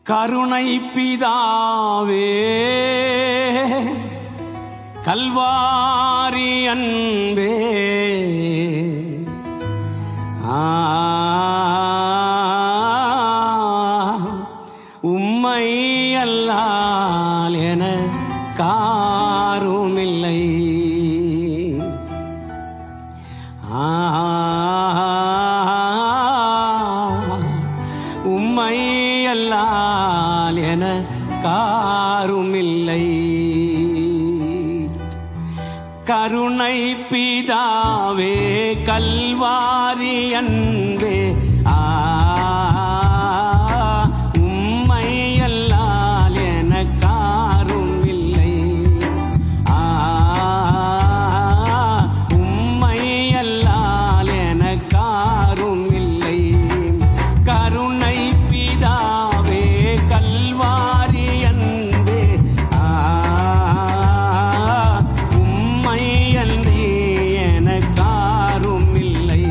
கருணை பிதாவே கல்வாரி அன்பே உம்மை அல்லால் என காருமில்லை. உம்மை அல்லால் என காருமில்லை. கருணை பிதாவே கல்வாரி அன்பே உம்மை அல்லால் என காருமில்லை. உம்மை அல்லால் என காருமில்லை. கருணை பிதாவே கல்வாரி அன்பே உம்மை அன்றி என காருமில்லை.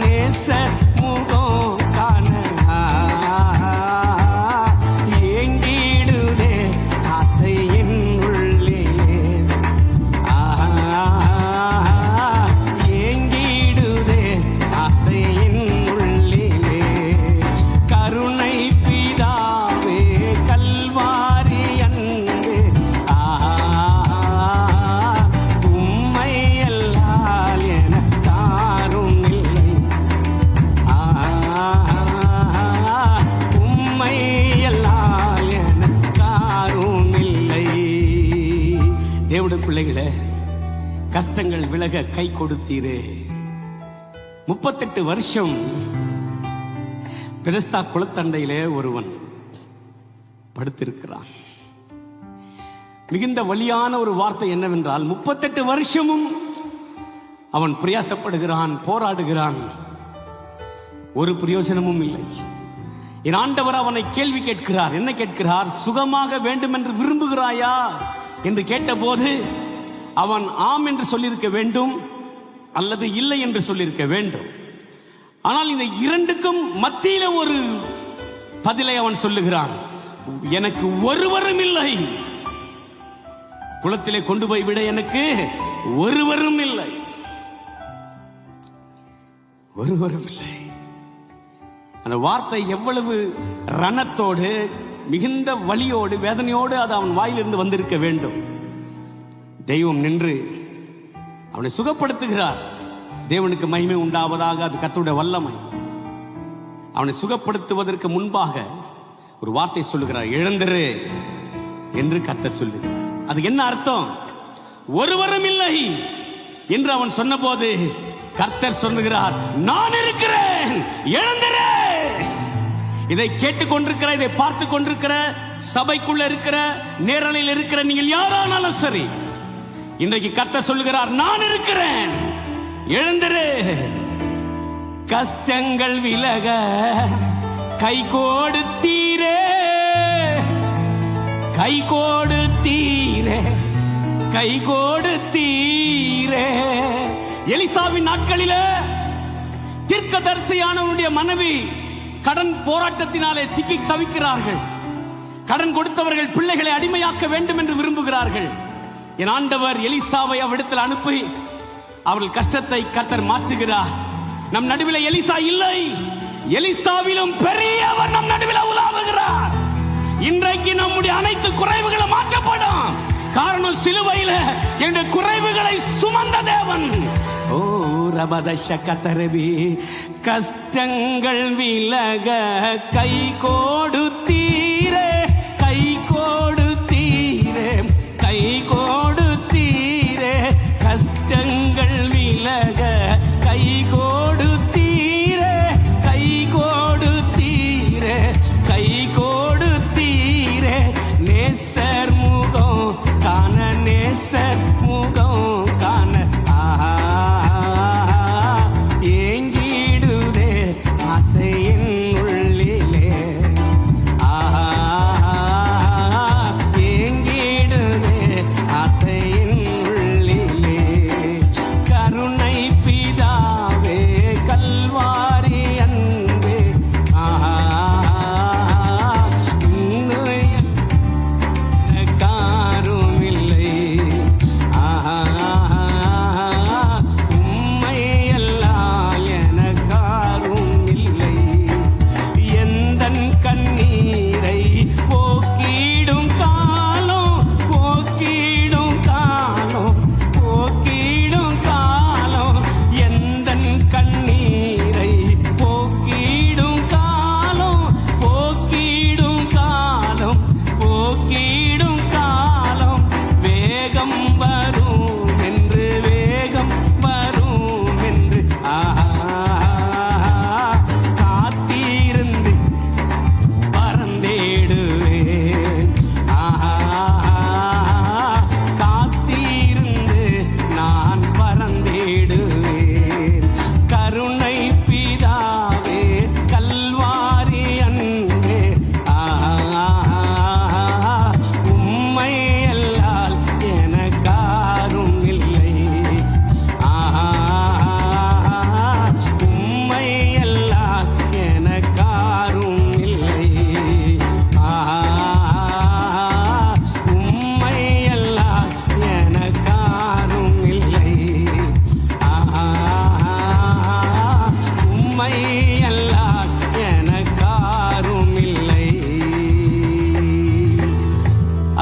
நேசர் முகம் காண ஏங்கிடுதே ஆசை என் உள்ளே. ஏங்கிடுதே ஆசை என் உள்ளே. கருணை பிதாவே கல்வாரி அன்பே உம்மை அல்லால் எனக்காரும் இல்லை. உம்மை அல்லால் எனக்காரும் இல்லை. தேவனுடைய பிள்ளைகளே, கஷ்டங்கள் விலக கை கொடுத்தீரே. 38 வருஷம் பெருஸ்தா குளத்தண்டையிலே ஒருவன் படுத்திருக்கிறான். மிகுந்த வலியான ஒரு வார்த்தை என்னவென்றால், 38 வருஷமும் அவன் பிரயாசப்படுகிறான், போராடுகிறான், ஒரு பிரயோஜனமும் இல்லை. என் ஆண்டவர் அவனை கேள்வி கேட்கிறார். என்ன கேட்கிறார்? சுகமாக வேண்டும் என்று விரும்புகிறாயா என்று கேட்டபோது அவன் ஆம் என்று சொல்லியிருக்க வேண்டும், அல்லது இல்லை என்று சொல்லியிருக்க வேண்டும். ஆனால் இந்த இரண்டுக்கும் மத்தியில ஒரு பதிலை அவன் சொல்லுகிறான். எனக்கு ஒருவரும் இல்லை, குளத்திலே கொண்டு போய் விட எனக்கு ஒருவரும் இல்லை, ஒருவரும் இல்லை. அந்த வார்த்தை எவ்வளவு ரணத்தோடு, மிகுந்த வலியோடு, வேதனையோடு அது அவன் வாயிலிருந்து வந்திருக்க வேண்டும். தெய்வம் நின்று அவனை சுகப்படுத்துகிறார். தேவனுக்கு மகிமை உண்டாவதாக, அது கர்த்தருடைய வல்லமை. அவனை சுகப்படுத்துவதற்கு முன்பாக ஒரு வார்த்தை சொல்லுகிறார், எழுந்திரு என்று கர்த்தர் சொல்லுகிறார். அது என்ன அர்த்தம்? ஒருவரும் இல்லை என்று அவன் சொன்னபோது கர்த்தர் சொல்லுகிறார், நான் இருக்கிறேன், எழுந்திரு. இதை கேட்டுக்கொண்டிருக்கிற, இதை பார்த்து கொண்டிருக்கிற, சபைக்குள்ள இருக்கிற, நேரலையில் இருக்கிற நீங்கள் யாரானாலும் சரி, இன்றைக்கு கர்த்தர் சொல்லுகிறார், நான் இருக்கிறேன், எழுந்திரு. கஷ்டங்கள் விலக கை கொடுத்தீரே, கை கொடுத்தீரே, கை கொடுத்தீரே. எலிசாவின் நாட்களிலே தீர்க்கதரிசியானவருடைய மனைவி கடன் போராட்டத்தினாலே சிக்கி தவிக்கிறார்கள். கடன் கொடுத்தவர்கள் பிள்ளைகளை அடிமையாக்க வேண்டும் என்று விரும்புகிறார்கள். என் ஆண்டவர் எலிசாவை அவ்விடத்தில் அனுப்பி அவர்கள் கஷ்டத்தை கர்த்தர் மாற்றுகிறார். நம் நடுவில் எலிசா இல்லை, எலிசாவிலும் பெரியவர் நம் நடுவில் உலாவுகிறார். இன்றைக்கு நம்முடைய அனைத்து குறைவுகளும் மாற்றப்படும். காரணம், சிலுவையில என்னுடைய குறைவுகளை சுமந்த தேவன். ஓ ரபதஷ கதரபி, கஷ்டங்கள் விலக கை கொடுத்தீரே, கை கொடுத்தீரே, கை கொடுத்தீரே. கஷ்டங்கள் விலக கை கொடுத்தீரே, கை கொடுத்தீரே, கை கொடுத்தீரே. நேசர் முகம் காண, நேசர் முகம் காண ஏங்கிடுதே ஆசையின் உள்ளிலே.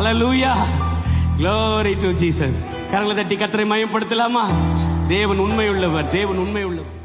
ஹalleluya, glory to Jesus. கரங்களை தட்டி கர்த்தரை மகிமைப்படுத்தலாமா? தேவன் உண்மையுள்ளவர், தேவன் உண்மையுள்ளவர்.